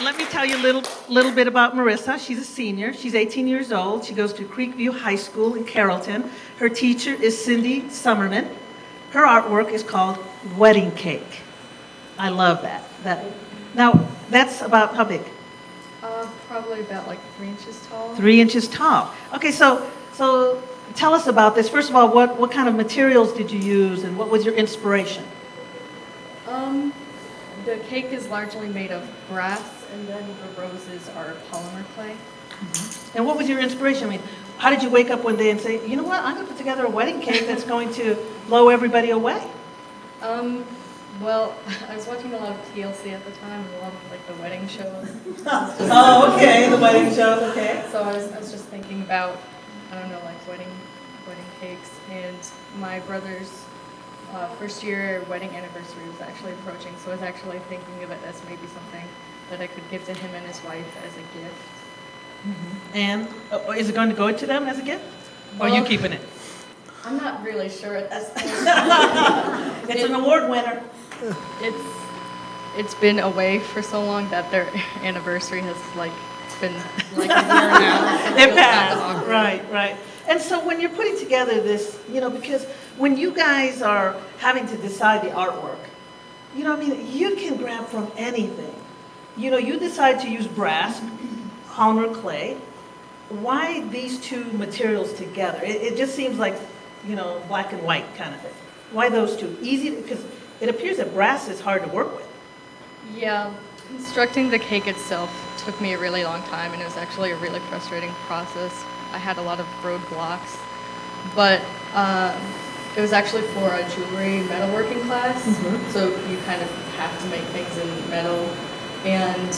let me tell you a little bit about Marissa. She's a senior. She's 18 years old. She goes to Creekview High School in Carrollton. Her teacher is Cindy Sommerman. Her artwork is called Wedding Cake. I love that. Now, that's about how big? Probably about like 3 inches tall. 3 inches tall. Okay, so tell us about this. First of all, what kind of materials did you use, and what was your inspiration? The cake is largely made of brass, and then the roses are polymer clay. Mm-hmm. And what was your inspiration? I mean, how did you wake up one day and say, you know what, I'm going to put together a wedding cake that's going to blow everybody away? Well, I was watching a lot of TLC at the time, and a lot of like the wedding shows. Oh, okay, the wedding shows, okay. So I was just thinking about, I don't know, like wedding cakes, and my brother's first year wedding anniversary was actually approaching, so I was actually thinking of it as maybe something that I could give to him and his wife as a gift. Mm-hmm. And is it going to go to them as a gift? Or are you keeping it? I'm not really sure at this point. It's an award winner. It's been away for so long that their anniversary has been like a year now. It passed. Right. And so when you're putting together this, because when you guys are having to decide the artwork, you can grab from anything. You decide to use brass, polymer clay. Why these two materials together? It just seems like, black and white kind of thing. Why those two? Easy, because it appears that brass is hard to work with. Yeah, constructing the cake itself took me a really long time, and it was actually a really frustrating process. I had a lot of roadblocks, but it was actually for a jewelry metalworking class, so you kind of have to make things in metal, and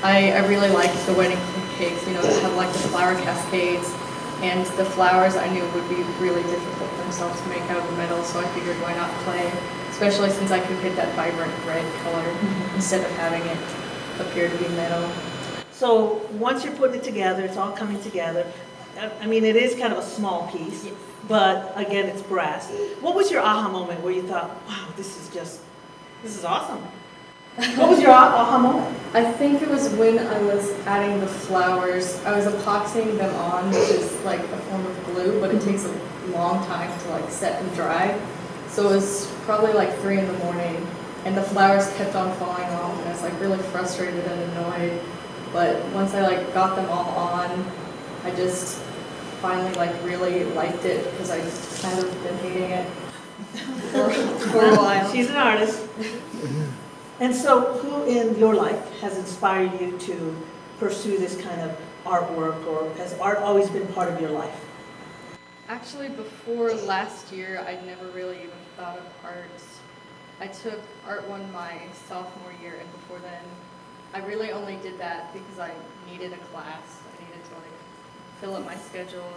I really liked the wedding cakes, that have like the flower cascades, and the flowers I knew would be really difficult themselves to make out of metal, so I figured why not clay, especially since I could get that vibrant red color instead of having it appear to be metal. So once you're putting it together, it's all coming together. I mean, it is kind of a small piece, but again, it's brass. What was your aha moment where you thought, wow, this is awesome? What was your aha moment? I think it was when I was adding the flowers. I was epoxying them on, which is like a form of glue, but it takes a long time to set and dry. So it was probably like 3 in the morning, and the flowers kept on falling off, and I was really frustrated and annoyed. But once I got them all on, I just finally really liked it, because I kind of been hating it for a while. She's an artist. And so who in your life has inspired you to pursue this kind of artwork, or has art always been part of your life? Actually, before last year, I'd never really even thought of art. I took Art 1 my sophomore year, and before then, I really only did that because I needed a class. I needed to fill up my schedule,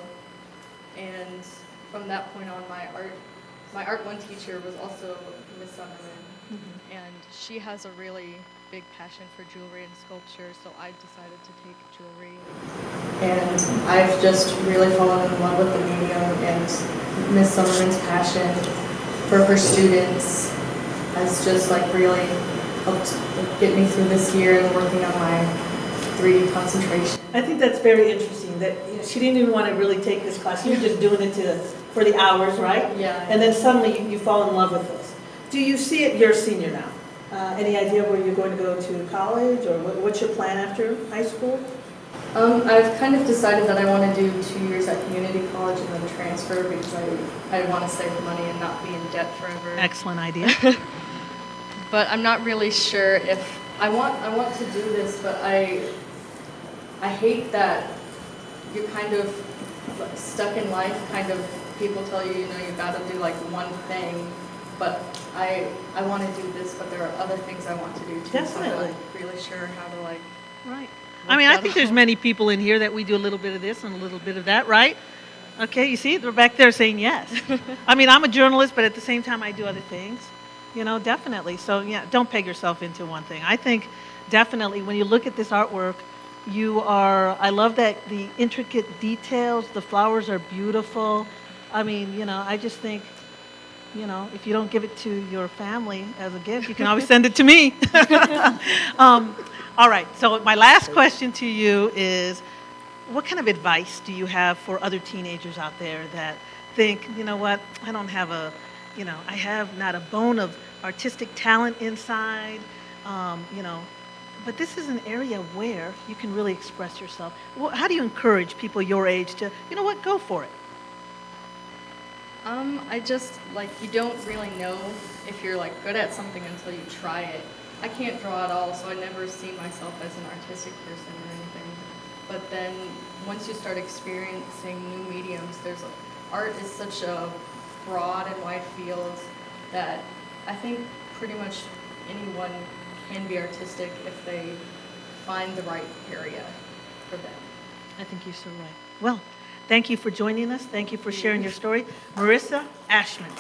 and from that point on, my Art 1 teacher was also Miss Sommerman, and she has a really big passion for jewelry and sculpture, so I decided to take jewelry. And I've just really fallen in love with the medium, and Miss Sommerman's passion for her students has just really helped get me through this year and working on my 3D concentration. I think that's very interesting that she didn't even want to really take this class. You were just doing it for the hours, right? Yeah. And then suddenly you fall in love with this. Do you see it? You're a senior now. Any idea where you're going to go to college, or what's your plan after high school? I've kind of decided that I want to do 2 years at community college and then transfer, because I want to save money and not be in debt forever. Excellent idea. But I'm not really sure if I want to do this, but I hate that you're kind of stuck in life. Kind of people tell you, you got to do one thing. But I want to do this, but there are other things I want to do too. Definitely. So I'm not really sure how to Right. I mean, I think there's many people in here that we do a little bit of this and a little bit of that, right? Okay, you see, they're back there saying yes. I mean, I'm a journalist, but at the same time, I do other things. Definitely. So yeah, don't peg yourself into one thing. I think definitely when you look at this artwork, I love that the intricate details, the flowers are beautiful. I mean, I just think, if you don't give it to your family as a gift, you can always send it to me. All right, so my last question to you is, what kind of advice do you have for other teenagers out there that think, you know what, I don't have I have not a bone of artistic talent inside, but this is an area where you can really express yourself. How do you encourage people your age to, go for it? I just, you don't really know if you're, good at something until you try it. I can't draw at all, so I never see myself as an artistic person or anything. But then, once you start experiencing new mediums, art is such a broad and wide field that I think pretty much anyone can be artistic if they find the right area for them. I think you're so right. Well, thank you for joining us. Thank you for sharing your story. Marisa Ashman.